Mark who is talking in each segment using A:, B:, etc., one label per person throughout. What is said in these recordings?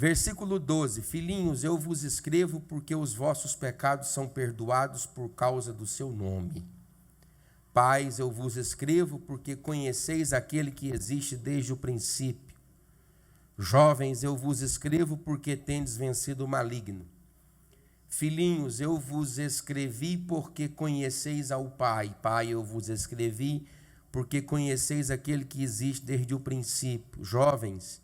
A: Versículo 12: Filhinhos, eu vos escrevo porque os vossos pecados são perdoados por causa do seu nome. Pais, eu vos escrevo porque conheceis aquele que existe desde o princípio. Jovens, eu vos escrevo porque tendes vencido o maligno. Filhinhos, eu vos escrevi porque conheceis ao Pai. Pai, eu vos escrevi porque conheceis aquele que existe desde o princípio. Jovens,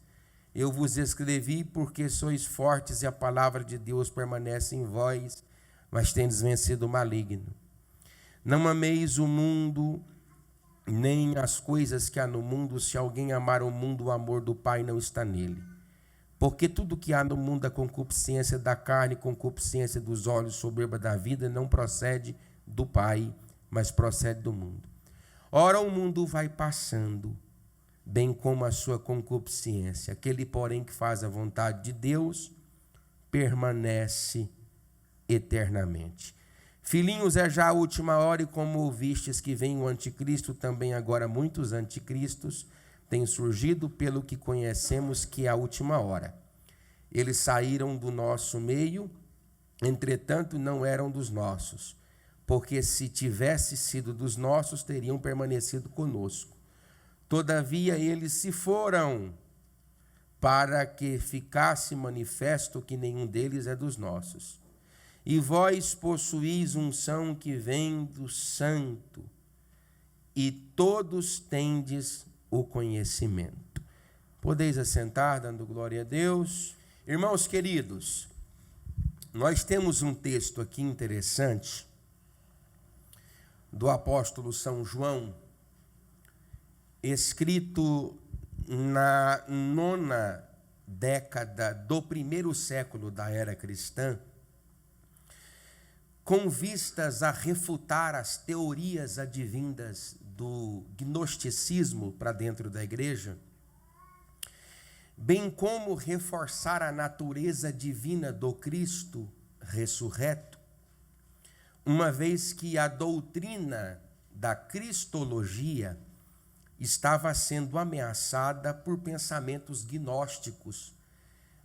A: eu vos escrevi porque sois fortes e a palavra de Deus permanece em vós, mas tendes vencido o maligno. Não ameis o mundo, nem as coisas que há no mundo. Se alguém amar o mundo, o amor do Pai não está nele. Porque tudo que há no mundo, a concupiscência da carne, concupiscência dos olhos, soberba da vida, não procede do Pai, mas procede do mundo. Ora, o mundo vai passando, bem como a sua concupiscência. Aquele, porém, que faz a vontade de Deus, permanece eternamente. Filhinhos, é já a última hora, e como ouvistes que vem o anticristo, também agora muitos anticristos têm surgido, pelo que conhecemos que é a última hora. Eles saíram do nosso meio, entretanto não eram dos nossos, porque se tivesse sido dos nossos, teriam permanecido conosco. Todavia eles se foram, para que ficasse manifesto que nenhum deles é dos nossos. E vós possuís unção que vem do Santo, e todos tendes o conhecimento. Podeis assentar, dando glória a Deus. Irmãos queridos, nós temos um texto aqui interessante do apóstolo São João, escrito na 9ª década do 1º século da era cristã, com vistas a refutar as teorias advindas do gnosticismo para dentro da igreja, bem como reforçar a natureza divina do Cristo ressurreto, uma vez que a doutrina da cristologia estava sendo ameaçada por pensamentos gnósticos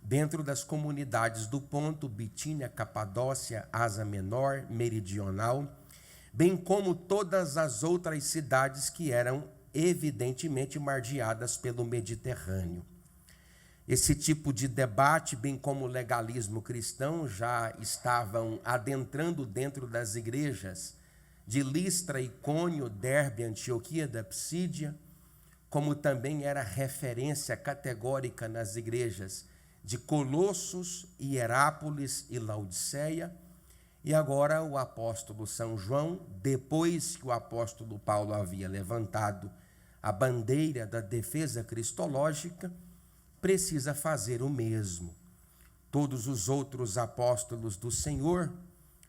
A: dentro das comunidades do Ponto, Bitínia, Capadócia, Ásia Menor, Meridional, bem como todas as outras cidades que eram evidentemente margeadas pelo Mediterrâneo. Esse tipo de debate, bem como o legalismo cristão, já estavam adentrando dentro das igrejas de Listra, Icônio, Derbe, Antioquia da Psídia, como também era referência categórica nas igrejas de Colossos, Hierápolis e Laodiceia. E agora o apóstolo São João, depois que o apóstolo Paulo havia levantado a bandeira da defesa cristológica, precisa fazer o mesmo. Todos os outros apóstolos do Senhor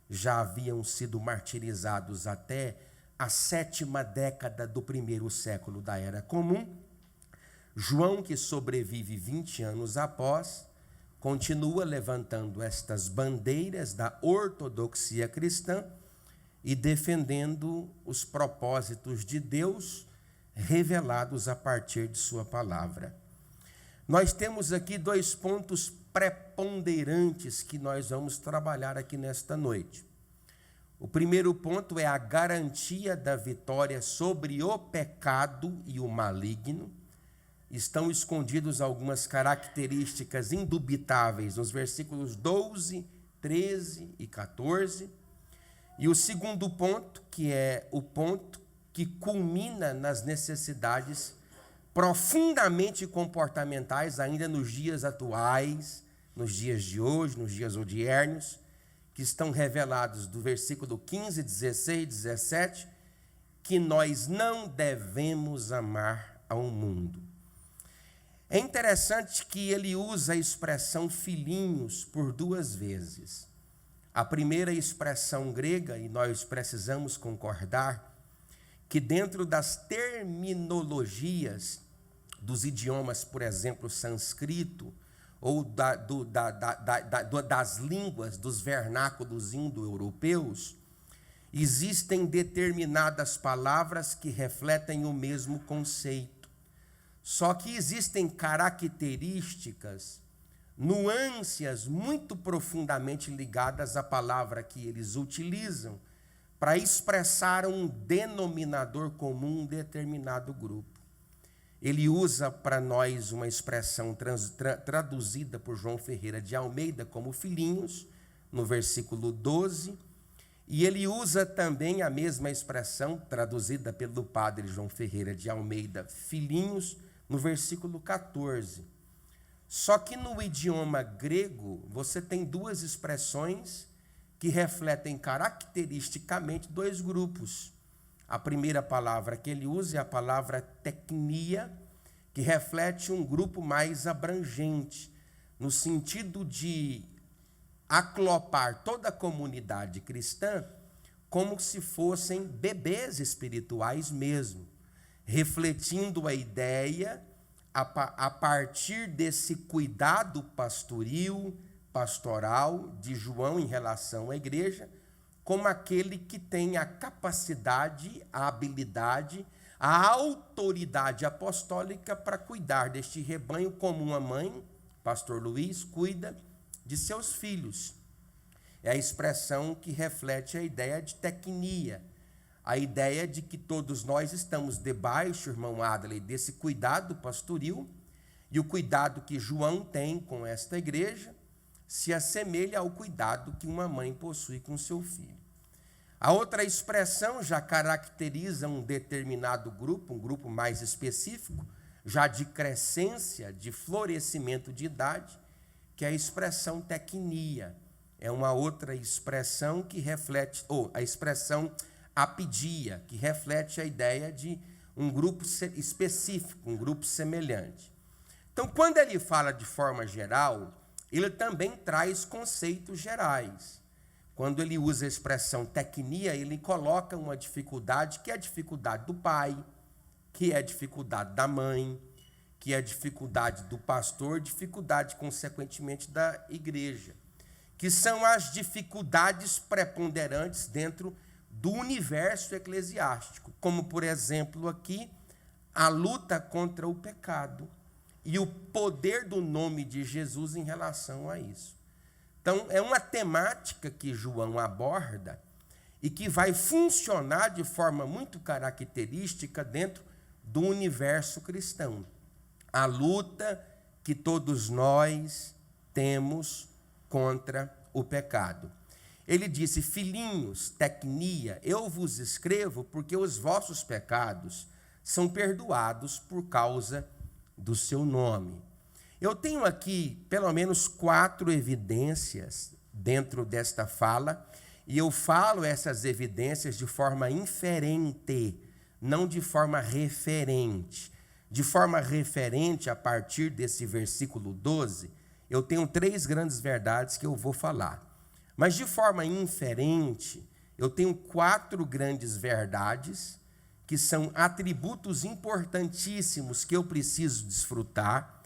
A: já haviam sido martirizados até a 7ª década do 1º século da Era Comum. João, que sobrevive 20 anos após, continua levantando estas bandeiras da ortodoxia cristã e defendendo os propósitos de Deus revelados a partir de sua palavra. Nós temos aqui 2 pontos preponderantes que nós vamos trabalhar aqui nesta noite. O primeiro ponto é a garantia da vitória sobre o pecado e o maligno. Estão escondidas algumas características indubitáveis nos versículos 12, 13 e 14. E o segundo ponto, que é o ponto que culmina nas necessidades profundamente comportamentais ainda nos dias atuais, nos dias de hoje, nos dias odiernos, que estão revelados do versículo 15, 16, 17, que nós não devemos amar ao mundo. É interessante que ele usa a expressão filhinhos por 2 vezes. A primeira expressão grega, e nós precisamos concordar, que dentro das terminologias dos idiomas, por exemplo, sânscrito, ou das línguas dos vernáculos indo-europeus, existem determinadas palavras que refletem o mesmo conceito. Só que existem características nuances muito profundamente ligadas à palavra que eles utilizam para expressar um denominador comum em determinado grupo. Ele usa para nós uma expressão traduzida por João Ferreira de Almeida como filhinhos, no versículo 12, e ele usa também a mesma expressão traduzida pelo padre João Ferreira de Almeida, filhinhos, no versículo 14. Só que no idioma grego, você tem duas expressões que refletem caracteristicamente dois grupos. A primeira palavra que ele usa é a palavra teknia, que reflete um grupo mais abrangente, no sentido de aclopar toda a comunidade cristã como se fossem bebês espirituais mesmo, refletindo a ideia a partir desse cuidado pastoril, pastoral de João em relação à igreja, como aquele que tem a capacidade, a habilidade, a autoridade apostólica para cuidar deste rebanho como uma mãe, pastor Luiz, cuida de seus filhos. É a expressão que reflete a ideia de teknia, a ideia de que todos nós estamos debaixo, irmão Adley, desse cuidado pastoril, e o cuidado que João tem com esta igreja se assemelha ao cuidado que uma mãe possui com seu filho. A outra expressão já caracteriza um determinado grupo, um grupo mais específico, já de crescência, de florescimento de idade, que é a expressão teknia. É uma outra expressão que reflete, ou a expressão apidia, que reflete a ideia de um grupo específico, um grupo semelhante. Então, quando ele fala de forma geral, ele também traz conceitos gerais. Quando ele usa a expressão teknia, ele coloca uma dificuldade, que é a dificuldade do pai, que é a dificuldade da mãe, que é a dificuldade do pastor, dificuldade, consequentemente, da igreja, que são as dificuldades preponderantes dentro do universo eclesiástico, como, por exemplo, aqui, a luta contra o pecado e o poder do nome de Jesus em relação a isso. Então, é uma temática que João aborda e que vai funcionar de forma muito característica dentro do universo cristão. A luta que todos nós temos contra o pecado. Ele disse: filhinhos, teknia, eu vos escrevo porque os vossos pecados são perdoados por causa do seu nome. Eu tenho aqui pelo menos 4 evidências dentro desta fala, e eu falo essas evidências de forma inferente, não de forma referente. De forma referente, a partir desse versículo 12, eu tenho 3 grandes verdades que eu vou falar. Mas de forma inferente, eu tenho 4 grandes verdades, que são atributos importantíssimos que eu preciso desfrutar,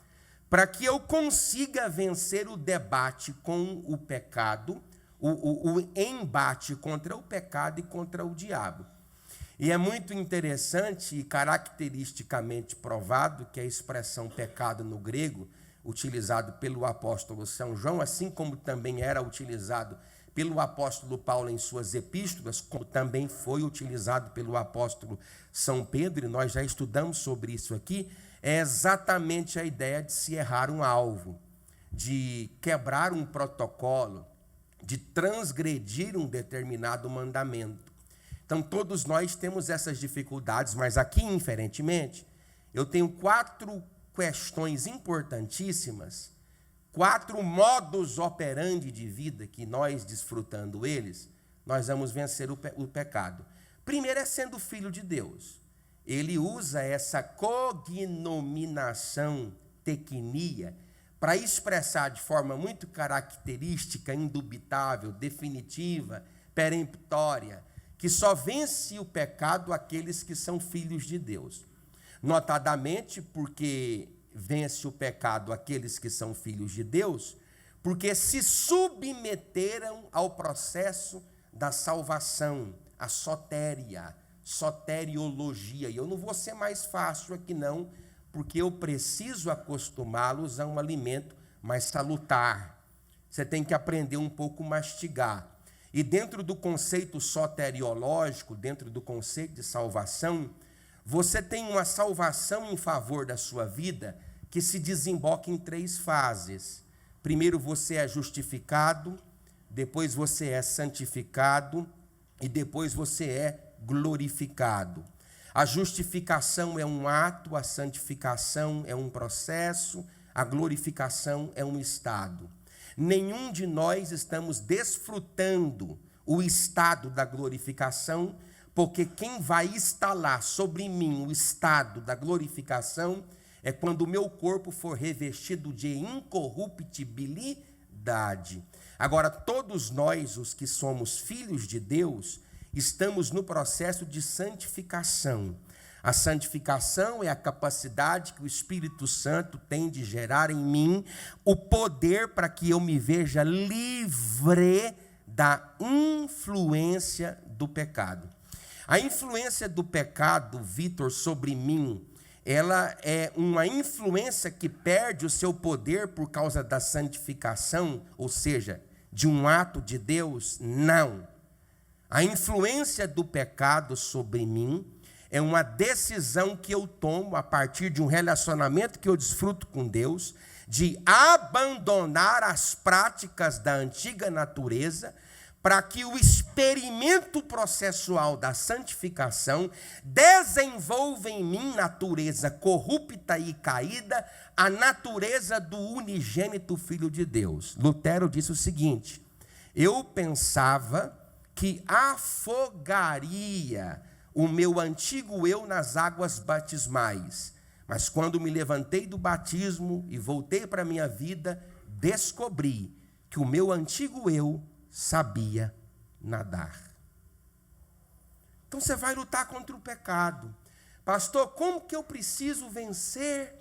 A: para que eu consiga vencer o debate com o pecado, o embate contra o pecado e contra o diabo. E é muito interessante e caracteristicamente provado que a expressão pecado no grego, utilizado pelo apóstolo São João, assim como também era utilizado pelo apóstolo Paulo em suas epístolas, como também foi utilizado pelo apóstolo São Pedro, e nós já estudamos sobre isso aqui, é exatamente a ideia de se errar um alvo, de quebrar um protocolo, de transgredir um determinado mandamento. Então, todos nós temos essas dificuldades, mas aqui, inferentemente, eu tenho 4 questões importantíssimas, 4 modus operandi de vida que nós, desfrutando eles, nós vamos vencer o pecado. Primeiro é sendo filho de Deus. Ele usa essa cognominação teknia para expressar de forma muito característica, indubitável, definitiva, peremptória, que só vence o pecado aqueles que são filhos de Deus. Notadamente, porque vence o pecado aqueles que são filhos de Deus, porque se submeteram ao processo da salvação, a soteriologia. E eu não vou ser mais fácil aqui não, porque eu preciso acostumá-los a um alimento mas salutar. Você tem que aprender um pouco a mastigar. E dentro do conceito soteriológico, dentro do conceito de salvação, você tem uma salvação em favor da sua vida que se desemboca em 3 fases. Primeiro você é justificado, depois você é santificado e depois você é glorificado. A justificação é um ato, a santificação é um processo, a glorificação é um estado. Nenhum de nós estamos desfrutando o estado da glorificação, porque quem vai instalar sobre mim o estado da glorificação é quando o meu corpo for revestido de incorruptibilidade. Agora, todos nós, os que somos filhos de Deus, estamos no processo de santificação. A santificação é a capacidade que o Espírito Santo tem de gerar em mim o poder para que eu me veja livre da influência do pecado. A influência do pecado, Vitor, sobre mim, ela é uma influência que perde o seu poder por causa da santificação, ou seja, de um ato de Deus? Não. A influência do pecado sobre mim é uma decisão que eu tomo a partir de um relacionamento que eu desfruto com Deus, de abandonar as práticas da antiga natureza, para que o experimento processual da santificação desenvolva em mim natureza corrupta e caída, a natureza do unigênito Filho de Deus. Lutero disse o seguinte: eu pensava que afogaria o meu antigo eu nas águas batismais, mas quando me levantei do batismo e voltei para a minha vida, descobri que o meu antigo eu sabia nadar. Então você vai lutar contra o pecado. Pastor, como que eu preciso vencer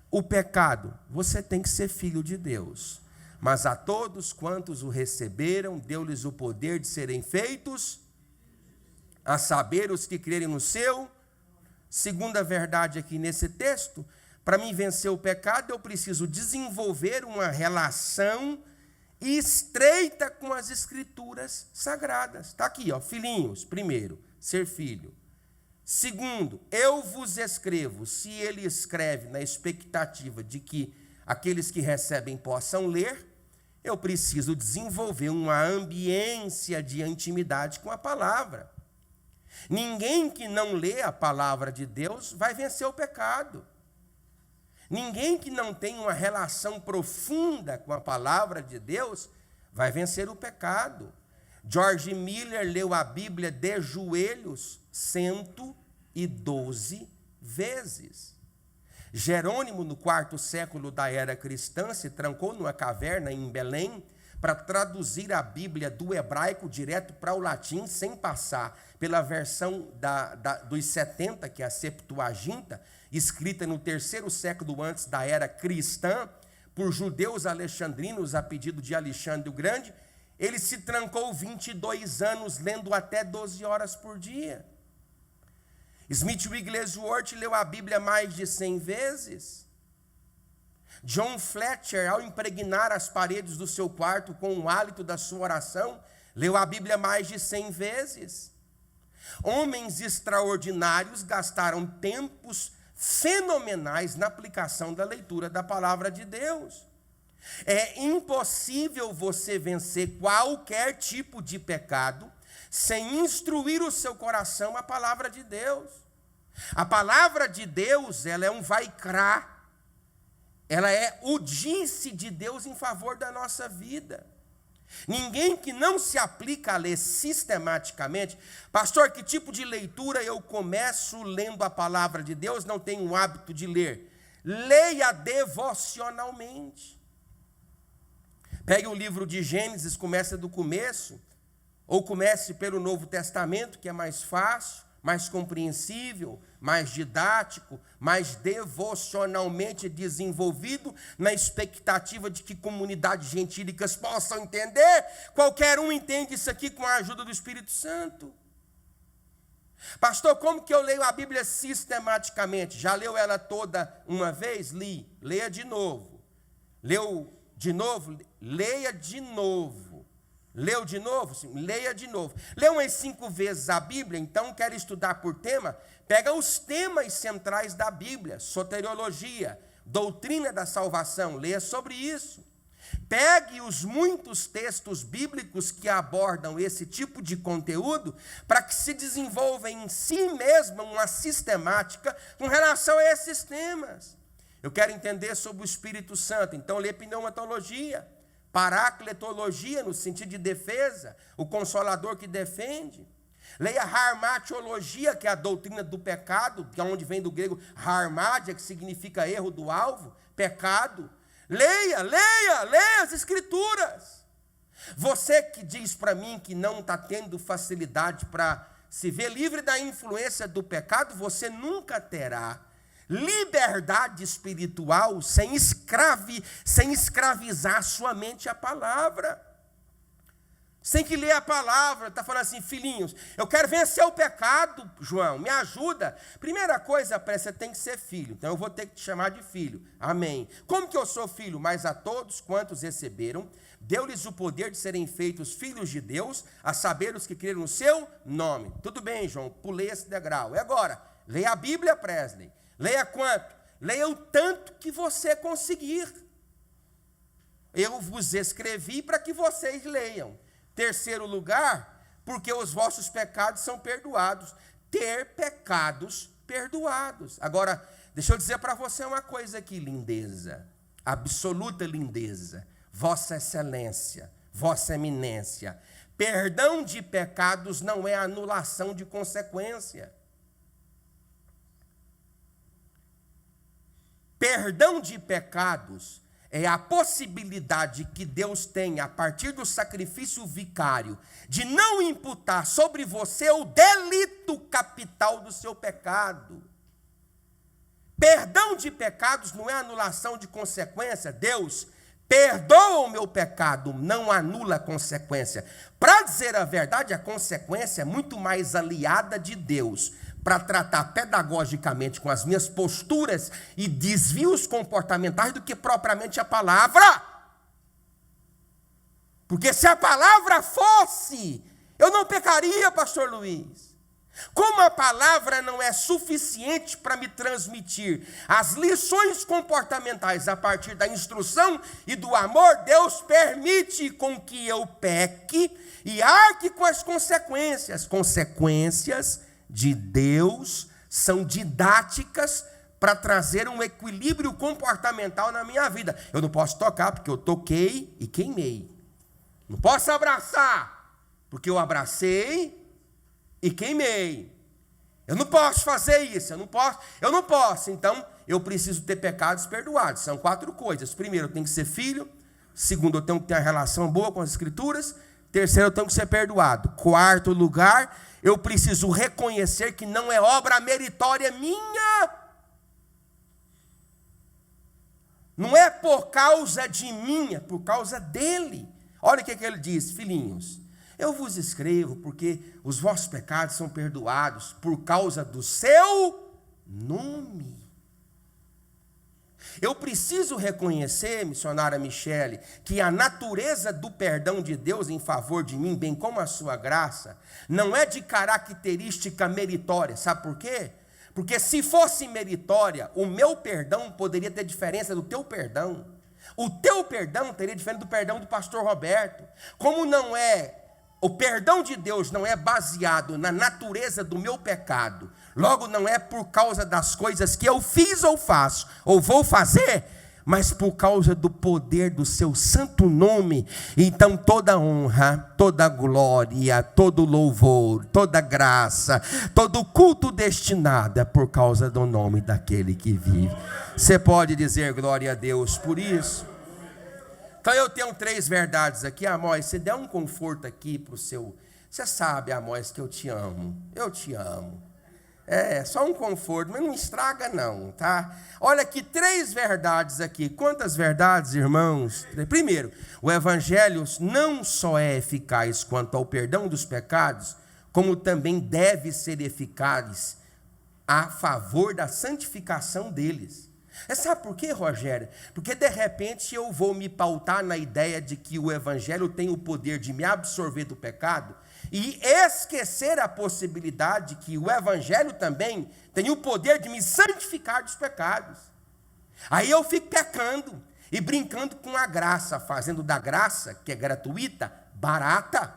A: o pecado? Você tem que ser filho de Deus. Mas a todos quantos o receberam, deu-lhes o poder de serem feitos, a saber, os que crerem no seu. Segunda verdade aqui nesse texto, para mim vencer o pecado, eu preciso desenvolver uma relação estreita com as Escrituras Sagradas. Está aqui, ó, filhinhos. Primeiro, ser filho. Segundo, eu vos escrevo. Se ele escreve na expectativa de que aqueles que recebem possam ler, eu preciso desenvolver uma ambiência de intimidade com a palavra. Ninguém que não lê a palavra de Deus vai vencer o pecado. Ninguém que não tem uma relação profunda com a palavra de Deus vai vencer o pecado. George Miller leu a Bíblia de joelhos 112 vezes. Jerônimo, no 4º século da era cristã, se trancou numa caverna em Belém para traduzir a Bíblia do hebraico direto para o latim, sem passar pela versão dos 70, que é a Septuaginta, escrita no 3º século antes da era cristã, por judeus alexandrinos a pedido de Alexandre o Grande. Ele se trancou 22 anos lendo até 12 horas por dia. Smith Wigglesworth leu a Bíblia mais de 100 vezes. John Fletcher, ao impregnar as paredes do seu quarto com o hálito da sua oração, leu a Bíblia mais de 100 vezes. Homens extraordinários gastaram tempos fenomenais na aplicação da leitura da palavra de Deus. É impossível você vencer qualquer tipo de pecado sem instruir o seu coração a palavra de Deus. A palavra de Deus, ela é um vai-crá. Ela é o disse de Deus em favor da nossa vida. Ninguém que não se aplica a ler sistematicamente, pastor, que tipo de leitura eu começo lendo a palavra de Deus? Não tenho o hábito de ler. Leia devocionalmente. Pegue o livro de Gênesis, comece do começo, ou comece pelo Novo Testamento, que é mais fácil, mais compreensível, mais didático, mais devocionalmente desenvolvido, na expectativa de que comunidades gentílicas possam entender. Qualquer um entende isso aqui com a ajuda do Espírito Santo. Pastor, como que eu leio a Bíblia sistematicamente? Já leu ela toda uma vez? Li. Leia de novo. Leu De novo? Leia de novo. Leu de novo? Sim, leia de novo. Leu umas 5 vezes a Bíblia, então quer estudar por tema? Pega os temas centrais da Bíblia, soteriologia, doutrina da salvação, leia sobre isso. Pegue os muitos textos bíblicos que abordam esse tipo de conteúdo para que se desenvolva em si mesma uma sistemática com relação a esses temas. Eu quero entender sobre o Espírito Santo, então lê pneumatologia, paracletologia no sentido de defesa, o consolador que defende. Leia harmatiologia, que é a doutrina do pecado, que é onde vem do grego harmadia, que significa erro do alvo, pecado. Leia as Escrituras. Você que diz para mim que não está tendo facilidade para se ver livre da influência do pecado, você nunca terá liberdade espiritual sem escravizar sua mente à palavra. Sem que ler a palavra, está falando assim, filhinhos, eu quero vencer o pecado, João, me ajuda. Primeira coisa, você tem que ser filho, então eu vou ter que te chamar de filho, amém. Como que eu sou filho? Mas a todos quantos receberam, deu-lhes o poder de serem feitos filhos de Deus, a saber os que creram no seu nome. Tudo bem, João, pulei esse degrau. E agora? Leia a Bíblia, Presley. Leia quanto? Leia o tanto que você conseguir. Eu vos escrevi para que vocês leiam. Terceiro lugar, porque os vossos pecados são perdoados. Ter pecados perdoados. Agora, deixa eu dizer para você uma coisa aqui, lindeza. Absoluta lindeza. Vossa excelência, vossa eminência. Perdão de pecados não é anulação de consequência. Perdão de pecados é a possibilidade que Deus tem, a partir do sacrifício vicário, de não imputar sobre você o delito capital do seu pecado. Perdão de pecados não é anulação de consequência. Deus perdoa o meu pecado, não anula a consequência. Para dizer a verdade, a consequência é muito mais aliada de Deus para tratar pedagogicamente com as minhas posturas e desvios comportamentais do que propriamente a palavra. Porque se a palavra fosse, eu não pecaria, pastor Luiz. Como a palavra não é suficiente para me transmitir as lições comportamentais a partir da instrução e do amor, Deus permite com que eu peque e arque com as consequências. Consequências de Deus são didáticas para trazer um equilíbrio comportamental na minha vida. Eu não posso tocar porque eu toquei e queimei. Não posso abraçar porque eu abracei e queimei. Eu não posso fazer isso, eu não posso. Então, eu preciso ter pecados perdoados. São 4 coisas. Primeiro, eu tenho que ser filho. Segundo, eu tenho que ter uma relação boa com as Escrituras. Terceiro, eu tenho que ser perdoado. Quarto lugar, eu preciso reconhecer que não é obra meritória minha. Não é por causa de mim, é por causa dele. Olha o que ele diz, filhinhos. Eu vos escrevo porque os vossos pecados são perdoados por causa do seu nome. Eu preciso reconhecer, missionária Michele, que a natureza do perdão de Deus em favor de mim, bem como a sua graça, não é de característica meritória. Sabe por quê? Porque se fosse meritória, o meu perdão poderia ter diferença do teu perdão. O teu perdão teria diferença do perdão do pastor Roberto. Como não é, o perdão de Deus não é baseado na natureza do meu pecado, logo não é por causa das coisas que eu fiz ou faço, ou vou fazer, mas por causa do poder do seu santo nome. Então toda honra, toda glória, todo louvor, toda graça, todo culto destinado é por causa do nome daquele que vive. Você pode dizer glória a Deus por isso? Então eu tenho 3 verdades aqui, Amós, você der um conforto aqui para o seu... Você sabe, Amós, que eu te amo, só um conforto, mas não estraga não, tá? Olha aqui, 3 verdades aqui. Quantas verdades, irmãos? Primeiro, o evangelho não só é eficaz quanto ao perdão dos pecados, como também deve ser eficaz a favor da santificação deles. Sabe por quê, Rogério? Porque de repente eu vou me pautar na ideia de que o evangelho tem o poder de me absorver do pecado e esquecer a possibilidade que o evangelho também tem o poder de me santificar dos pecados. Aí eu fico pecando e brincando com a graça, fazendo da graça, que é gratuita, barata.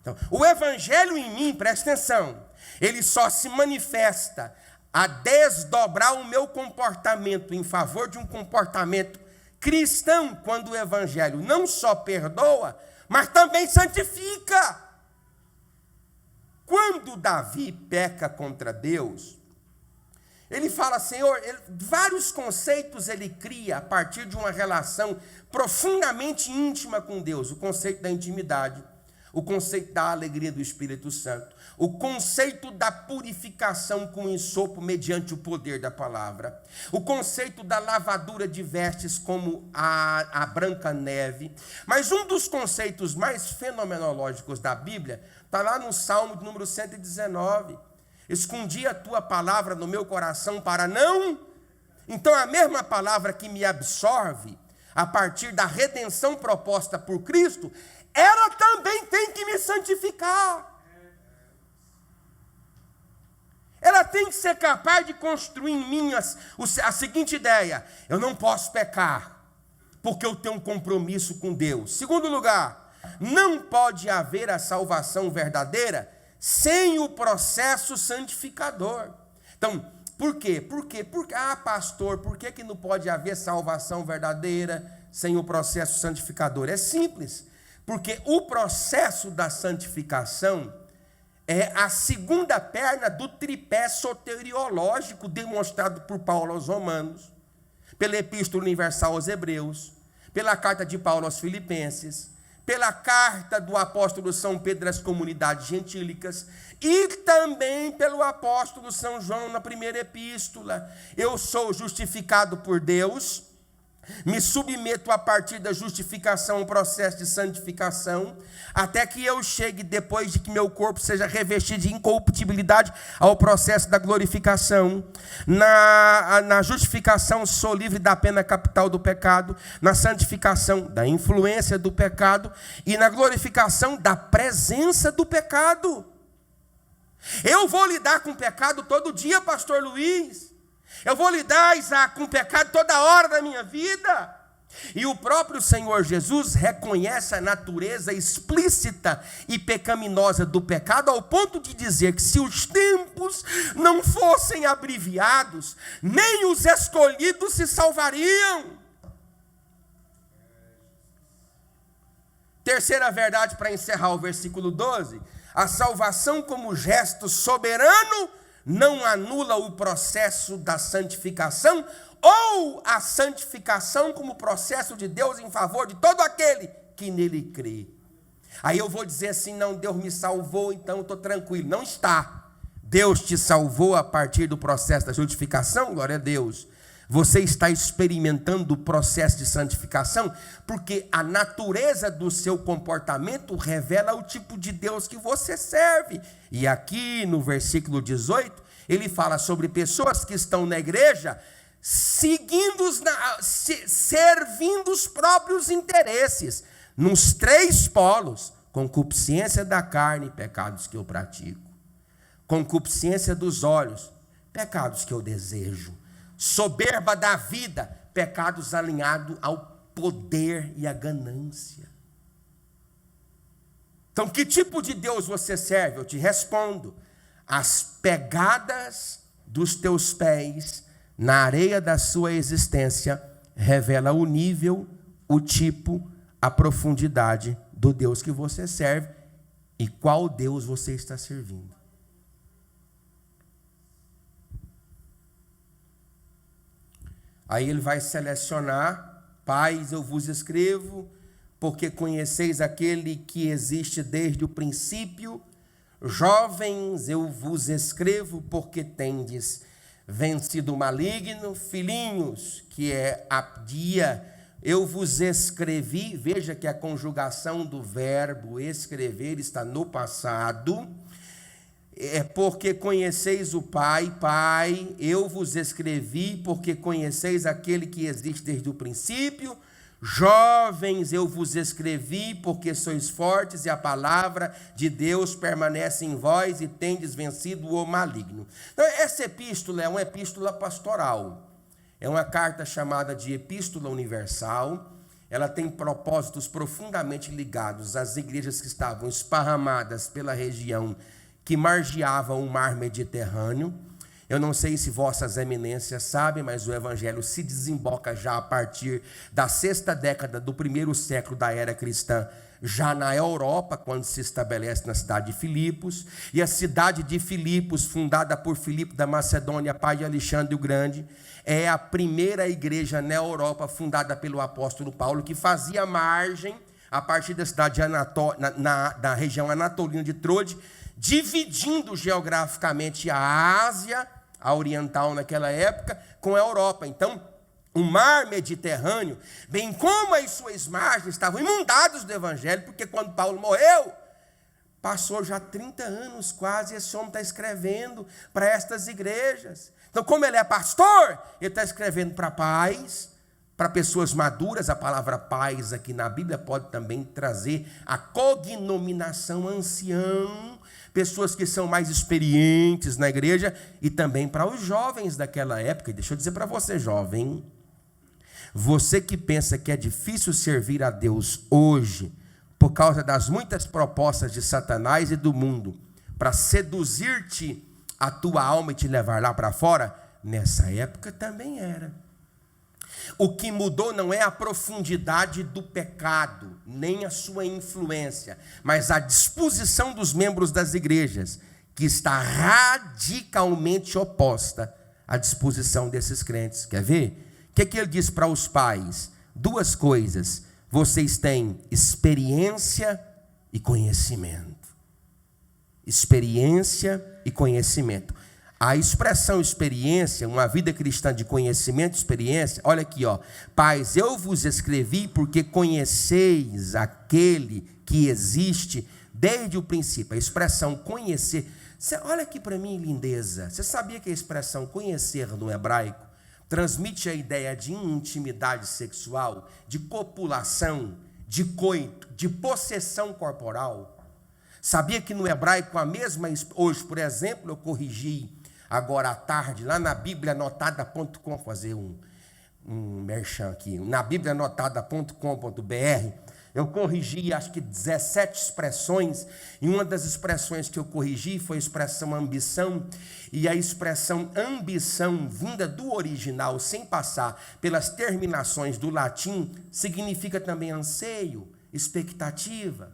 A: Então, o evangelho em mim, presta atenção, ele só se manifesta a desdobrar o meu comportamento em favor de um comportamento cristão, quando o evangelho não só perdoa, mas também santifica. Quando Davi peca contra Deus, ele fala, Senhor, vários conceitos ele cria a partir de uma relação profundamente íntima com Deus, o conceito da intimidade, o conceito da alegria do Espírito Santo, o conceito da purificação com ensopo mediante o poder da palavra, o conceito da lavadura de vestes como a branca neve. Mas um dos conceitos mais fenomenológicos da Bíblia está lá no Salmo de número 119. Escondi a tua palavra no meu coração para não... Então a mesma palavra que me absorve a partir da redenção proposta por Cristo, ela também tem que me santificar. Ela tem que ser capaz de construir em mim a seguinte ideia: eu não posso pecar, porque eu tenho um compromisso com Deus. Segundo lugar, não pode haver a salvação verdadeira sem o processo santificador. Então, por quê? Porque, pastor, por que não pode haver salvação verdadeira sem o processo santificador? É simples. Porque o processo da santificação é a segunda perna do tripé soteriológico demonstrado por Paulo aos Romanos, pela Epístola Universal aos Hebreus, pela carta de Paulo aos Filipenses, pela carta do apóstolo São Pedro às comunidades gentílicas e também pelo apóstolo São João na primeira epístola. Eu sou justificado por Deus, me submeto a partir da justificação ao processo de santificação, até que eu chegue, depois de que meu corpo seja revestido de incorruptibilidade, ao processo da glorificação. Na justificação sou livre da pena capital do pecado, na santificação da influência do pecado e na glorificação da presença do pecado. Eu vou lidar com o pecado todo dia, pastor Luiz. Eu vou lidar, Isaac, com o pecado toda hora da minha vida. E o próprio Senhor Jesus reconhece a natureza explícita e pecaminosa do pecado, ao ponto de dizer que se os tempos não fossem abreviados, nem os escolhidos se salvariam. Terceira verdade para encerrar o versículo 12: a salvação como gesto soberano não anula o processo da santificação, ou a santificação como processo de Deus em favor de todo aquele que nele crê. Aí eu vou dizer assim, não, Deus me salvou, então eu estou tranquilo. Não está. Deus te salvou a partir do processo da justificação, glória a Deus. Você está experimentando o processo de santificação, porque a natureza do seu comportamento revela o tipo de Deus que você serve. E aqui no versículo 18, ele fala sobre pessoas que estão na igreja, servindo os próprios interesses, nos três polos: concupiscência da carne, pecados que eu pratico; concupiscência dos olhos, pecados que eu desejo; soberba da vida, pecados alinhados ao poder e à ganância. Então, que tipo de Deus você serve? Eu te respondo: as pegadas dos teus pés na areia da sua existência revela o nível, o tipo, a profundidade do Deus que você serve e qual Deus você está servindo. Aí ele vai selecionar: pais, eu vos escrevo, porque conheceis aquele que existe desde o princípio. Jovens, eu vos escrevo, porque tendes vencido o maligno. Filhinhos, que é Abdia, eu vos escrevi. Veja que a conjugação do verbo escrever está no passado. É porque conheceis o Pai, Pai, eu vos escrevi porque conheceis aquele que existe desde o princípio. Jovens, eu vos escrevi porque sois fortes e a palavra de Deus permanece em vós e tendes vencido o maligno. Então, essa epístola é uma epístola pastoral. É uma carta chamada de Epístola Universal. Ela tem propósitos profundamente ligados às igrejas que estavam esparramadas pela região que margeava o mar Mediterrâneo. Eu não sei se vossas eminências sabem, mas o evangelho se desemboca já a partir da 6ª década do 1º século da era cristã, já na Europa, quando se estabelece na cidade de Filipos. E a cidade de Filipos, fundada por Filipe da Macedônia, pai de Alexandre o Grande, é a primeira igreja na Europa fundada pelo apóstolo Paulo, que fazia margem, a partir da cidade de da região anatolina de Troade, dividindo geograficamente a Ásia, a oriental naquela época, com a Europa. Então, o mar Mediterrâneo, bem como as suas margens, estavam inundados do evangelho, porque quando Paulo morreu, passou já 30 anos quase, esse homem está escrevendo para estas igrejas. Então, como ele é pastor, ele está escrevendo para pais, para pessoas maduras. A palavra pais aqui na Bíblia pode também trazer a cognominação ancião, pessoas que são mais experientes na igreja, e também para os jovens daquela época. E deixa eu dizer para você, jovem, você que pensa que é difícil servir a Deus hoje, por causa das muitas propostas de Satanás e do mundo, para seduzir-te a tua alma e te levar lá para fora, nessa época também era. O que mudou não é a profundidade do pecado, nem a sua influência, mas a disposição dos membros das igrejas, que está radicalmente oposta à disposição desses crentes. Quer ver? O que ele diz para os pais? 2 coisas. Vocês têm experiência e conhecimento. Experiência e conhecimento. A expressão experiência, uma vida cristã de conhecimento e experiência, olha aqui, ó. Pais, eu vos escrevi porque conheceis aquele que existe desde o princípio. A expressão conhecer. Olha aqui para mim, lindeza. Você sabia que a expressão conhecer no hebraico transmite a ideia de intimidade sexual, de copulação, de coito, de possessão corporal? Sabia que no hebraico a mesma... Hoje, por exemplo, eu corrigi agora à tarde, lá na biblianotada.com, fazer um merchan aqui, na biblianotada.com.br, eu corrigi acho que 17 expressões, e uma das expressões que eu corrigi foi a expressão ambição, e a expressão ambição, vinda do original, sem passar pelas terminações do latim, significa também anseio, expectativa.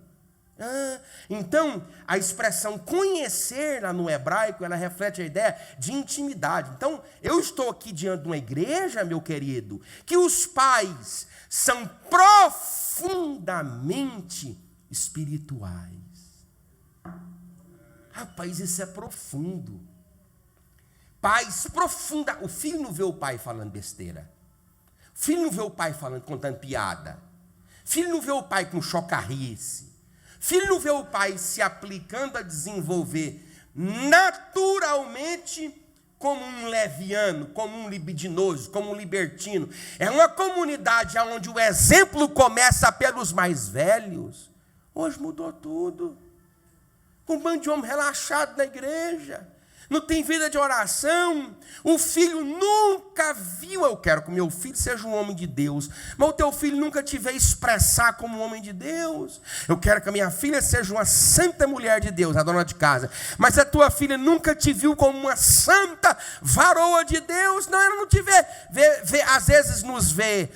A: Então, a expressão conhecer lá no hebraico, ela reflete a ideia de intimidade. Então, eu estou aqui diante de uma igreja, meu querido, que os pais são profundamente espirituais. Rapaz, isso é profundo. Pais profunda. O filho não vê o pai falando besteira. O filho não vê o pai contando piada. O filho não vê o pai com chocarrice. Filho não vê o pai se aplicando a desenvolver naturalmente como um leviano, como um libidinoso, como um libertino. É uma comunidade onde o exemplo começa pelos mais velhos. Hoje mudou tudo. Um bando de homem relaxado na igreja. Não tem vida de oração. O filho nunca viu. Eu quero que o meu filho seja um homem de Deus. Mas o teu filho nunca te vê expressar como um homem de Deus. Eu quero que a minha filha seja uma santa mulher de Deus, a dona de casa. Mas a tua filha nunca te viu como uma santa varoa de Deus. Não, ela não te vê. Às vezes nos vê.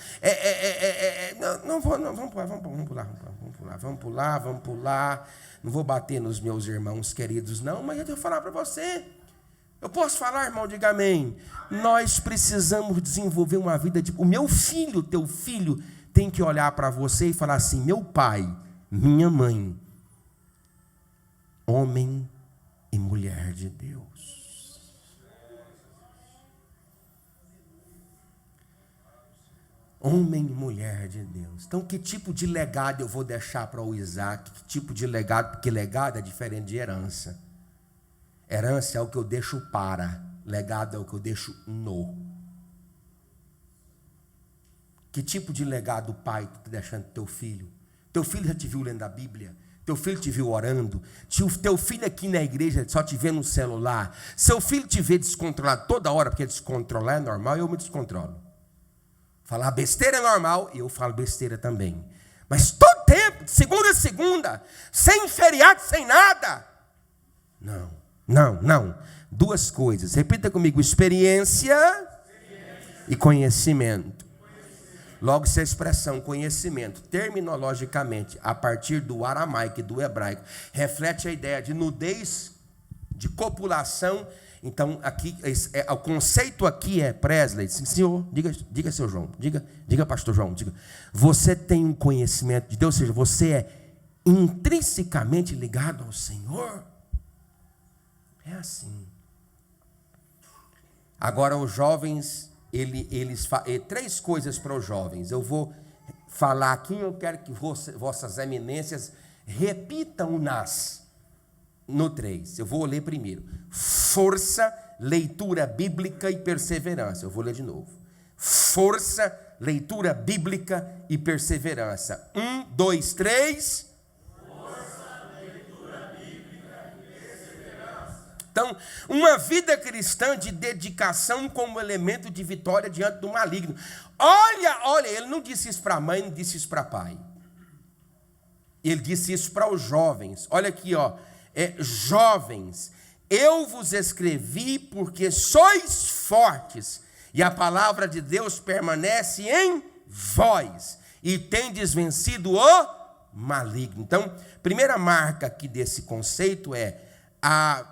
A: Vamos pular. Não vou bater nos meus irmãos queridos, não, mas eu vou falar para você. Eu posso falar, irmão? Diga amém. Nós precisamos desenvolver uma vida de... O meu filho, teu filho, tem que olhar para você e falar assim: meu pai, minha mãe, homem e mulher de Deus. Homem e mulher de Deus. Então, que tipo de legado eu vou deixar para o Isaac? Que tipo de legado? Porque legado é diferente de herança. Herança é o que eu deixo para, legado é o que eu deixo no. Que tipo de legado, pai, tu está deixando pro teu filho? Teu filho já te viu lendo a Bíblia? Teu filho te viu orando? Teu filho aqui na igreja só te vê no celular? Seu filho te vê descontrolado toda hora, porque descontrolar é normal e eu me descontrolo. Falar besteira é normal e eu falo besteira também. Mas todo tempo, de segunda a segunda, sem feriado, sem nada. Não. Duas coisas. Repita comigo: experiência e conhecimento. Logo, essa expressão conhecimento, terminologicamente, a partir do aramaico e do hebraico, reflete a ideia de nudez, de copulação. Então, aqui, o conceito aqui é, Presley, senhor, diga seu João, diga pastor João, diga, você tem um conhecimento de Deus, ou seja, você é intrinsecamente ligado ao Senhor. É assim. Agora, os jovens, três coisas para os jovens. Eu vou falar aqui, eu quero que vossas eminências repitam-nas no 3. Eu vou ler primeiro. Força, leitura bíblica e perseverança. Eu vou ler de novo. Força, leitura bíblica e perseverança. 1, 2, 3. Então, uma vida cristã de dedicação como elemento de vitória diante do maligno. Olha, ele não disse isso para a mãe, não disse isso para pai. Ele disse isso para os jovens. Olha aqui, jovens, eu vos escrevi porque sois fortes, e a palavra de Deus permanece em vós, e tendes vencido o maligno. Então, primeira marca aqui desse conceito é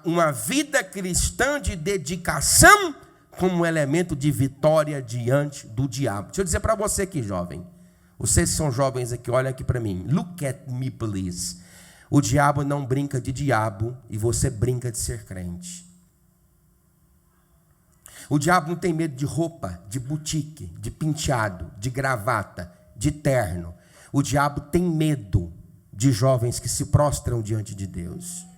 A: uma vida cristã de dedicação como elemento de vitória diante do diabo. Deixa eu dizer para você aqui, jovem. Vocês que são jovens aqui, olha aqui para mim. Look at me, please. O diabo não brinca de diabo e você brinca de ser crente. O diabo não tem medo de roupa, de boutique, de penteado, de gravata, de terno. O diabo tem medo de jovens que se prostram diante de Deus.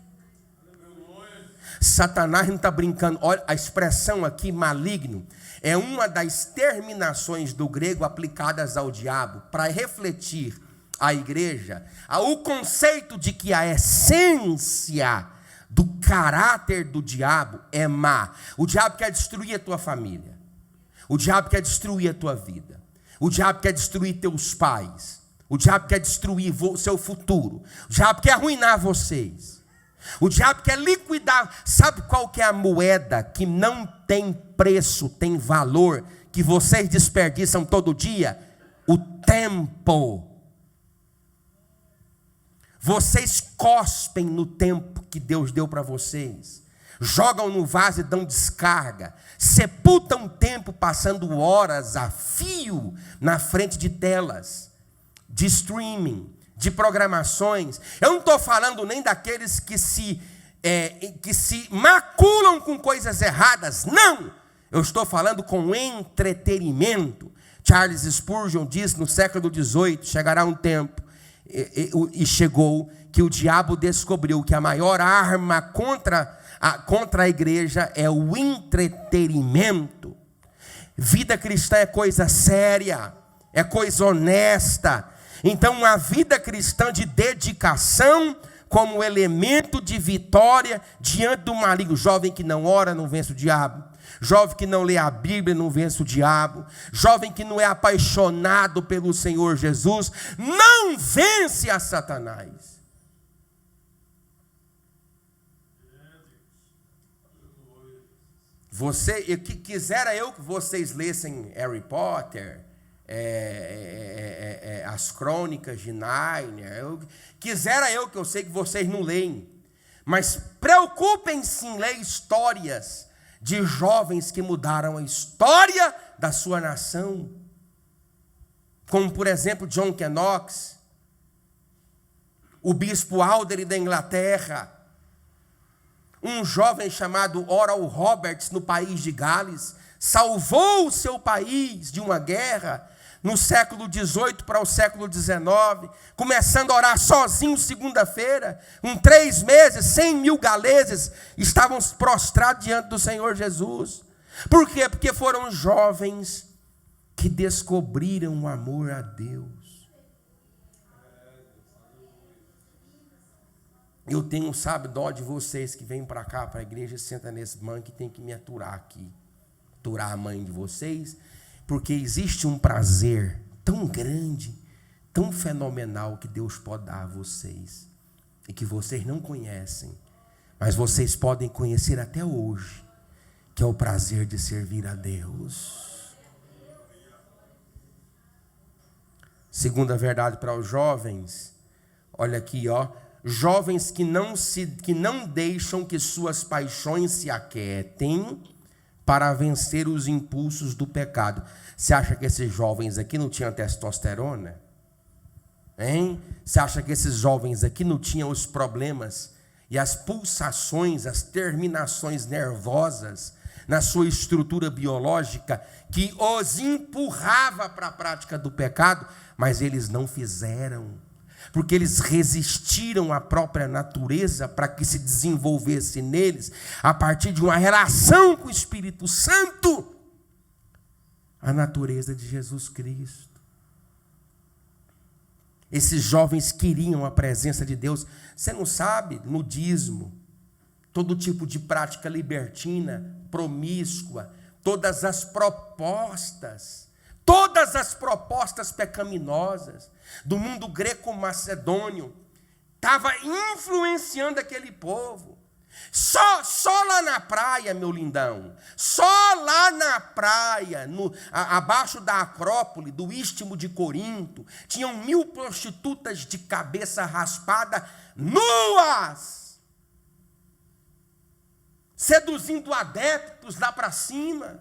A: Satanás não está brincando. Olha, a expressão aqui, maligno, é uma das terminações do grego aplicadas ao diabo para refletir a igreja o conceito de que a essência do caráter do diabo é má. O diabo quer destruir a tua família. O diabo quer destruir a tua vida. O diabo quer destruir teus pais. O diabo quer destruir o seu futuro. O diabo quer arruinar vocês. O diabo quer liquidar. Sabe qual que é a moeda que não tem preço, tem valor, que vocês desperdiçam todo dia? O tempo. Vocês cospem no tempo que Deus deu para vocês. Jogam no vaso e dão descarga. Sepultam tempo passando horas a fio na frente de telas, de streaming, de programações. Eu não estou falando nem daqueles que se maculam com coisas erradas. Não! Eu estou falando com entretenimento. Charles Spurgeon disse no século XVIII, chegará um tempo, e chegou, que o diabo descobriu que a maior arma contra a igreja é o entretenimento. Vida cristã é coisa séria, é coisa honesta. Então, uma vida cristã de dedicação como elemento de vitória diante do maligno. Jovem que não ora não vence o diabo. Jovem que não lê a Bíblia não vence o diabo. Jovem que não é apaixonado pelo Senhor Jesus não vence a Satanás. Quisera eu que vocês lessem Harry Potter, as crônicas de Nárnia. Quisera eu, que eu sei que vocês não leem, mas preocupem-se em ler histórias de jovens que mudaram a história da sua nação, como por exemplo John Knox, o bispo Aldery da Inglaterra, um jovem chamado Oral Roberts no país de Gales, salvou o seu país de uma guerra no século XVIII para o século XIX, começando a orar sozinho segunda-feira, com 3 meses, 100 mil galeses estavam prostrados diante do Senhor Jesus. Por quê? Porque foram jovens que descobriram o amor a Deus. Eu tenho, sabe, dó de vocês que vêm para cá, para a igreja, senta nesse banco e tem que me aturar aqui. Aturar a mãe de vocês, porque existe um prazer tão grande, tão fenomenal que Deus pode dar a vocês, e que vocês não conhecem, mas vocês podem conhecer até hoje, que é o prazer de servir a Deus. Segunda verdade para os jovens, olha aqui, ó. Jovens que não deixam que suas paixões se aquietem para vencer os impulsos do pecado. Você acha que esses jovens aqui não tinham testosterona? Hein? Você acha que esses jovens aqui não tinham os problemas e as pulsações, as terminações nervosas na sua estrutura biológica que os empurrava para a prática do pecado, mas eles não fizeram? Porque eles resistiram à própria natureza para que se desenvolvesse neles, a partir de uma relação com o Espírito Santo, a natureza de Jesus Cristo. Esses jovens queriam a presença de Deus. Você não sabe, nudismo, todo tipo de prática libertina, promíscua, todas as propostas pecaminosas do mundo greco-macedônio estava influenciando aquele povo. Só lá na praia, meu lindão, só lá na praia, abaixo da Acrópole, do Istmo de Corinto, tinham 1000 prostitutas de cabeça raspada, nuas, seduzindo adeptos lá para cima.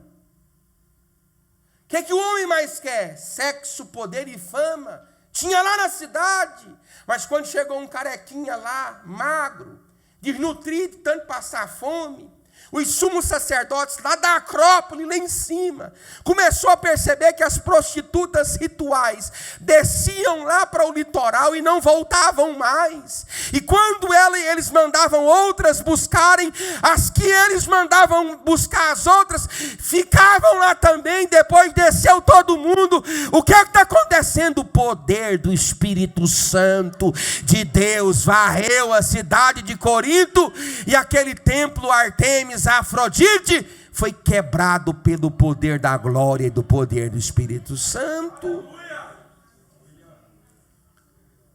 A: O que o homem mais quer? Sexo, poder e fama. Tinha lá na cidade, mas quando chegou um carequinha lá, magro, desnutrido, tanto passar fome, os sumos sacerdotes lá da Acrópole, lá em cima, começou a perceber que as prostitutas rituais desciam lá para o litoral e não voltavam mais. E quando eles mandavam outras buscarem, as que eles mandavam buscar as outras, ficavam lá também, depois desceu todo mundo. O que é que está acontecendo? O poder do Espírito Santo de Deus varreu a cidade de Corinto, e aquele templo Artemis, Afrodite, foi quebrado pelo poder da glória e do poder do Espírito Santo.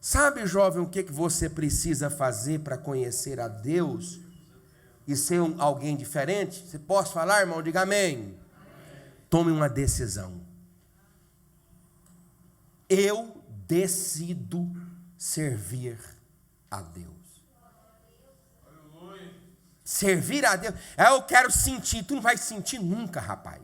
A: Sabe, jovem, o que você precisa fazer para conhecer a Deus e ser alguém diferente? Você pode falar, irmão? Diga amém. Tome uma decisão. Eu decido servir a Deus. Servir a Deus. Eu quero sentir. Tu não vai sentir nunca, rapaz.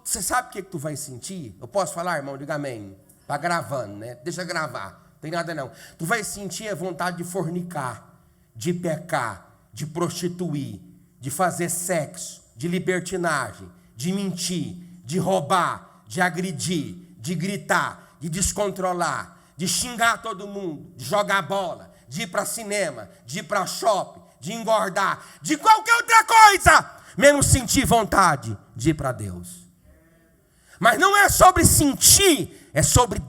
A: Você sabe o que tu vai sentir? Eu posso falar, irmão? Diga amém. Está gravando, né? Deixa gravar. Não tem nada não. Tu vai sentir a vontade de fornicar, de pecar, de prostituir, de fazer sexo, de libertinagem, de mentir, de roubar, de agredir, de gritar, de descontrolar, de xingar todo mundo, de jogar bola, de ir para cinema, de ir para shopping, de engordar, de qualquer outra coisa, menos sentir vontade de ir para Deus. Mas não é sobre sentir, é sobre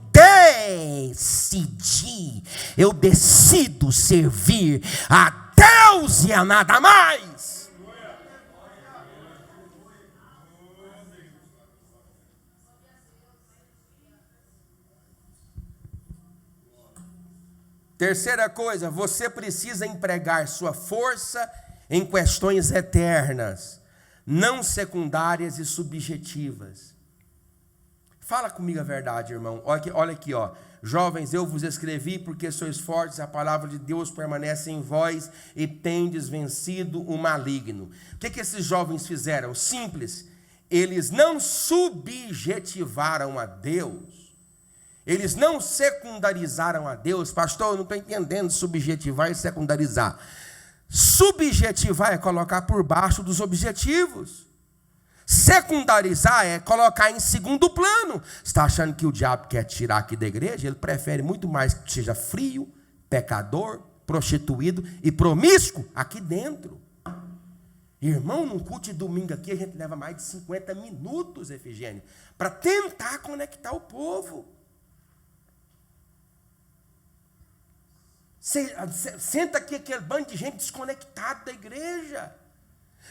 A: decidir. Eu decido servir a Deus e a nada mais. Terceira coisa, você precisa empregar sua força em questões eternas, não secundárias e subjetivas. Fala comigo a verdade, irmão. Olha aqui, ó. Jovens, eu vos escrevi porque sois fortes, a palavra de Deus permanece em vós e tendes vencido o maligno. O que esses jovens fizeram? Simples. Eles não subjetivaram a Deus. Eles não secundarizaram a Deus. Pastor, eu não estou entendendo subjetivar e secundarizar. Subjetivar é colocar por baixo dos objetivos. Secundarizar é colocar em segundo plano. Você está achando que o diabo quer tirar aqui da igreja? Ele prefere muito mais que seja frio, pecador, prostituído e promíscuo aqui dentro. Irmão, num culto de domingo aqui, a gente leva mais de 50 minutos, Efigênio, para tentar conectar o povo. Senta aqui aquele bando de gente desconectado da igreja,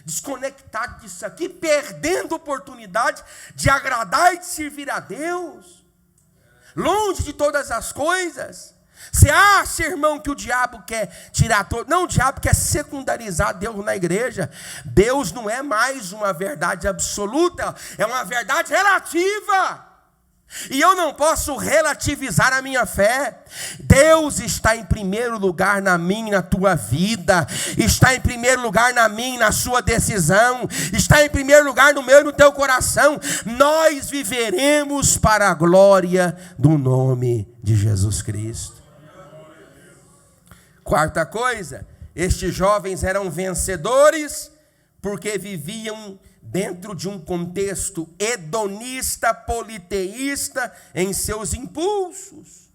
A: desconectado disso aqui, perdendo a oportunidade de agradar e de servir a Deus, longe de todas as coisas. Você acha, irmão, que o diabo quer tirar todo? Não, o diabo quer secundarizar Deus na igreja. Deus não é mais uma verdade absoluta, é uma verdade relativa. E eu não posso relativizar a minha fé. Deus está em primeiro lugar na minha e na tua vida. Está em primeiro lugar na minha e na sua decisão. Está em primeiro lugar no meu e no teu coração. Nós viveremos para a glória do nome de Jesus Cristo. Quarta coisa, estes jovens eram vencedores porque viviam dentro de um contexto hedonista, politeísta em seus impulsos.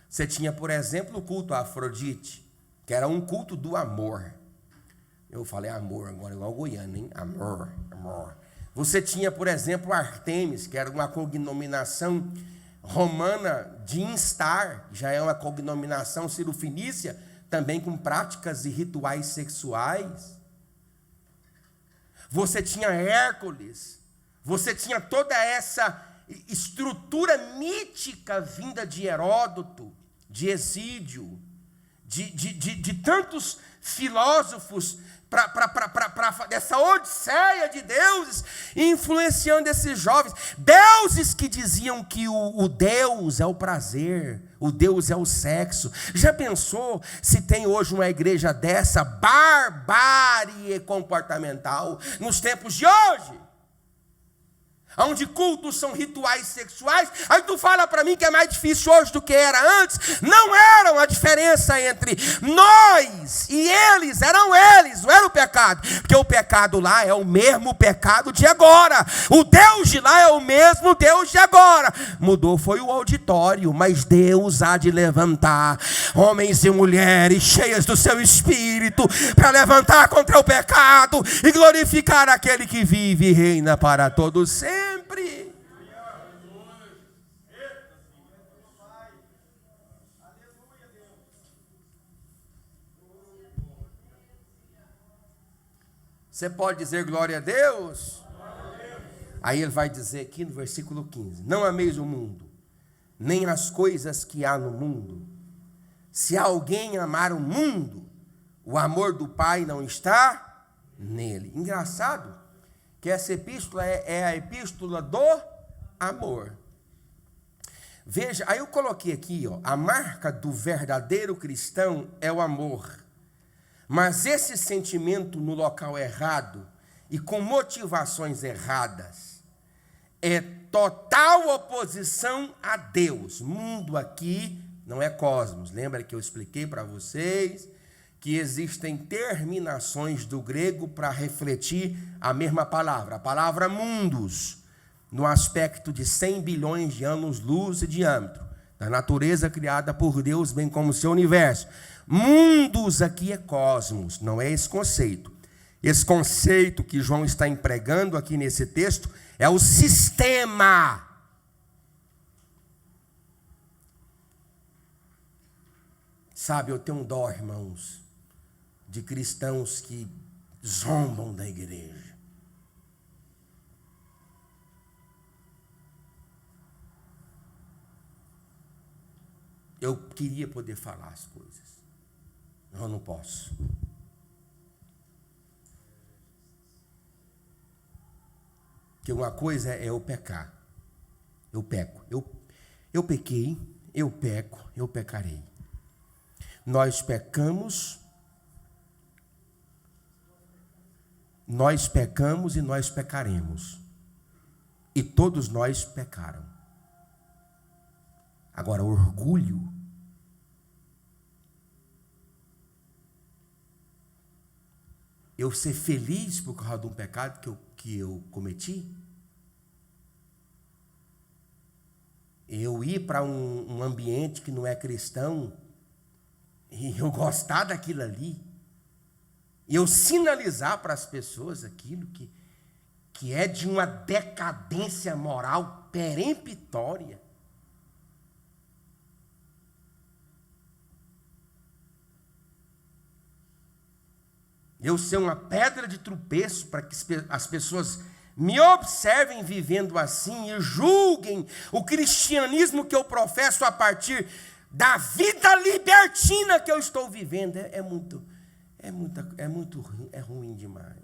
A: Você tinha, por exemplo, o culto a Afrodite, que era um culto do amor. Eu falei amor agora, igual goiano, hein? Amor, amor. Você tinha, por exemplo, Artemis, que era uma cognominação romana de instar, já é uma cognominação cirofenícia, também com práticas e rituais sexuais. Você tinha Hércules, você tinha toda essa estrutura mítica vinda de Heródoto, de Hesídio, de tantos filósofos, dessa odisseia de deuses, influenciando esses jovens. Deuses que diziam que o Deus é o prazer, o Deus é o sexo. Já pensou se tem hoje uma igreja dessa barbárie comportamental nos tempos de hoje? Onde cultos são rituais sexuais, aí tu fala para mim que é mais difícil hoje do que era antes. Não era a diferença entre nós e eles, não era o pecado, porque o pecado lá é o mesmo pecado de agora, o Deus de lá é o mesmo Deus de agora, mudou foi o auditório, mas Deus há de levantar homens e mulheres cheias do seu espírito, para levantar contra o pecado e glorificar aquele que vive e reina para todos sempre. Você pode dizer glória a Deus? Aí ele vai dizer aqui no versículo 15: não ameis o mundo, nem as coisas que há no mundo. Se alguém amar o mundo, o amor do Pai não está nele. Engraçado que essa epístola é a epístola do amor. Veja, aí eu coloquei aqui, a marca do verdadeiro cristão é o amor. Mas esse sentimento no local errado e com motivações erradas é total oposição a Deus. Mundo aqui não é cosmos. Lembra que eu expliquei para vocês que existem terminações do grego para refletir a mesma palavra. A palavra mundos, no aspecto de 100 bilhões de anos-luz de diâmetro, da natureza criada por Deus, bem como o seu universo. Mundos aqui é cosmos, não é esse conceito. Esse conceito que João está empregando aqui nesse texto é o sistema. Sabe, eu tenho um dó, irmãos, de cristãos que zombam da igreja. Eu queria poder falar as coisas, mas eu não posso. Porque uma coisa é eu pecar. Eu peco. Eu pequei, eu peco, eu pecarei. Nós pecamos, nós pecamos e nós pecaremos. E todos nós pecaram. Agora, orgulho eu ser feliz por causa de um pecado que eu cometi? Eu ir para um ambiente que não é cristão e eu gostar daquilo ali, e eu sinalizar para as pessoas aquilo que é de uma decadência moral peremptória. Eu ser uma pedra de tropeço para que as pessoas me observem vivendo assim e julguem o cristianismo que eu professo a partir da vida libertina que eu estou vivendo. É ruim demais.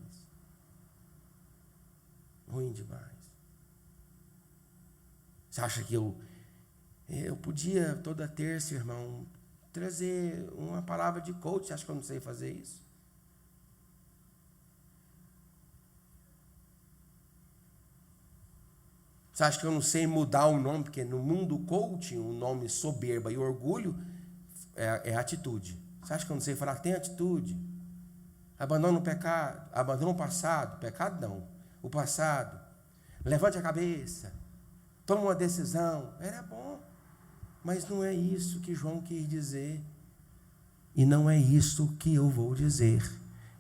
A: Ruim demais. Você acha que eu podia toda terça, irmão, trazer uma palavra de coach? Você acha que eu não sei fazer isso? Você acha que eu não sei mudar o nome? Porque no mundo coaching, o nome soberba e orgulho é atitude. Você acha que eu não sei falar? Tem atitude. Abandona o pecado, abandona o passado. Pecado não, o passado. Levante a cabeça, toma uma decisão. Era bom, mas não é isso que João quis dizer. E não é isso que eu vou dizer.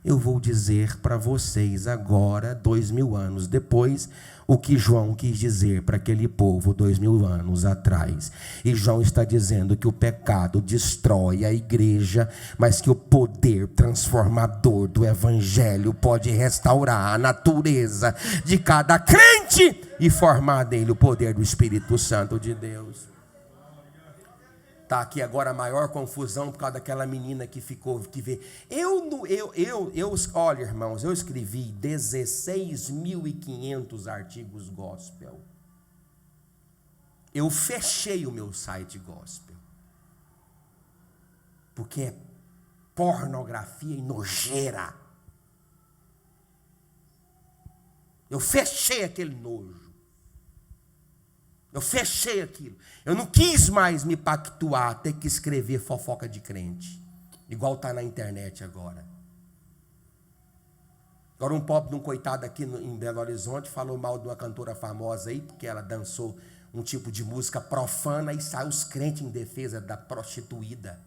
A: Eu vou dizer para vocês agora, 2000 anos depois, o que João quis dizer para aquele povo 2000 anos atrás. E João está dizendo que o pecado destrói a igreja, mas que o poder transformador do evangelho pode restaurar a natureza de cada crente e formar nele o poder do Espírito Santo de Deus. Está aqui agora a maior confusão por causa daquela menina que vê. Olha, irmãos, eu escrevi 16.500 artigos gospel. Eu fechei o meu site gospel. Porque é pornografia e nojeira. Eu fechei aquele nojo. Eu fechei aquilo. Eu não quis mais me pactuar, ter que escrever fofoca de crente. Igual está na internet agora. Agora um pobre de um coitado aqui em Belo Horizonte falou mal de uma cantora famosa aí, porque ela dançou um tipo de música profana e saiu os crentes em defesa da prostituída.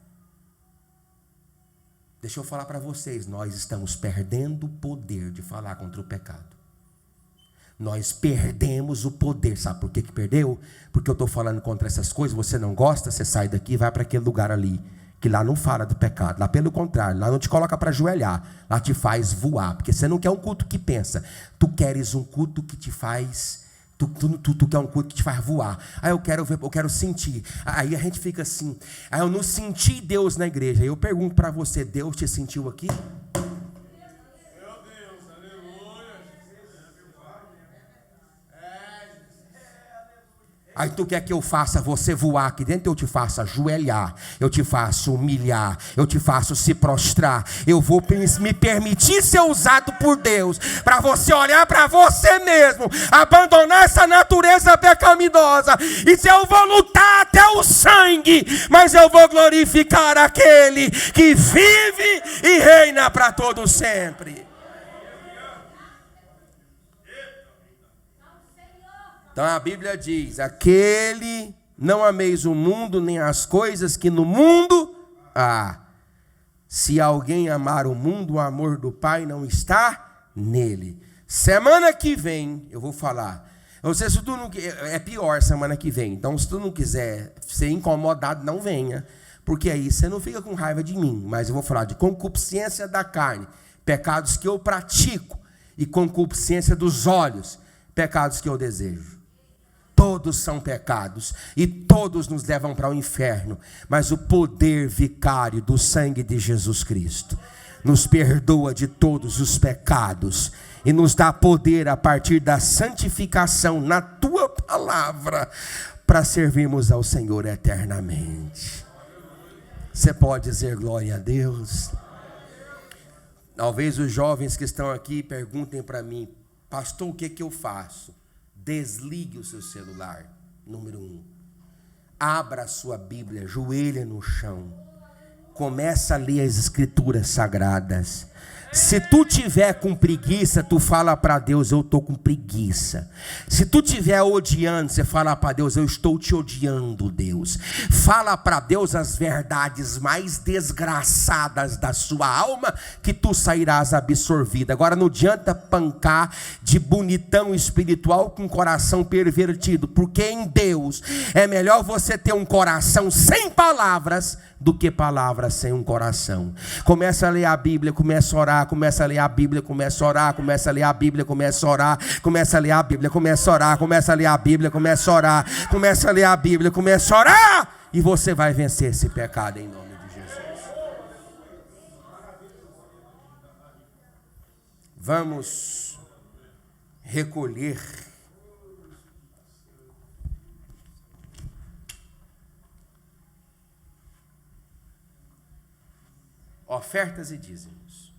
A: Deixa eu falar para vocês, nós estamos perdendo o poder de falar contra o pecado. Nós perdemos o poder. Sabe por que perdeu? Porque eu estou falando contra essas coisas. Você não gosta, você sai daqui e vai para aquele lugar ali, que lá não fala do pecado. Lá pelo contrário, lá não te coloca para ajoelhar, lá te faz voar. Porque você não quer um culto que pensa, tu queres um culto que te faz, tu quer um culto que te faz voar. Aí eu quero ver, eu quero sentir. Aí a gente fica assim, aí eu não senti Deus na igreja. Aí eu pergunto para você, Deus te sentiu aqui? Aí tu quer que eu faça você voar aqui dentro? Eu te faço ajoelhar, eu te faço humilhar, eu te faço se prostrar. Eu vou me permitir ser usado por Deus, para você olhar para você mesmo, abandonar essa natureza pecaminosa. E se eu vou lutar até o sangue, mas eu vou glorificar aquele que vive e reina para todo sempre. Então a Bíblia diz, aquele não ameis o mundo, nem as coisas que no mundo há. Se alguém amar o mundo, o amor do Pai não está nele. Semana que vem, eu vou falar. Eu sei, se tu não, é pior semana que vem. Então se tu não quiser ser incomodado, não venha. Porque aí você não fica com raiva de mim. Mas eu vou falar de concupiscência da carne, pecados que eu pratico. E concupiscência dos olhos, pecados que eu desejo. Todos são pecados e todos nos levam para o inferno, mas o poder vicário do sangue de Jesus Cristo nos perdoa de todos os pecados e nos dá poder a partir da santificação na tua palavra para servirmos ao Senhor eternamente. Você pode dizer glória a Deus? Talvez os jovens que estão aqui perguntem para mim, pastor, o que eu faço? Desligue o seu celular, número 1. Abra a sua Bíblia, ajoelha no chão. Começa a ler as Escrituras Sagradas. Se tu tiver com preguiça, tu fala para Deus, eu estou com preguiça. Se tu tiver odiando, você fala para Deus, eu estou te odiando, Deus. Fala para Deus as verdades mais desgraçadas da sua alma, que tu sairás absorvida. Agora não adianta pancar de bonitão espiritual com coração pervertido, porque em Deus é melhor você ter um coração sem palavras do que palavras sem um coração. Começa a ler a Bíblia, começa a orar, começa a ler a Bíblia, começa a orar, começa a ler a Bíblia, começa a orar, começa a ler a Bíblia, começa a orar, começa a ler a Bíblia, começa a orar, começa a ler a Bíblia, começa a orar, e você vai vencer esse pecado em nome de Jesus. Vamos recolher ofertas e dízimos.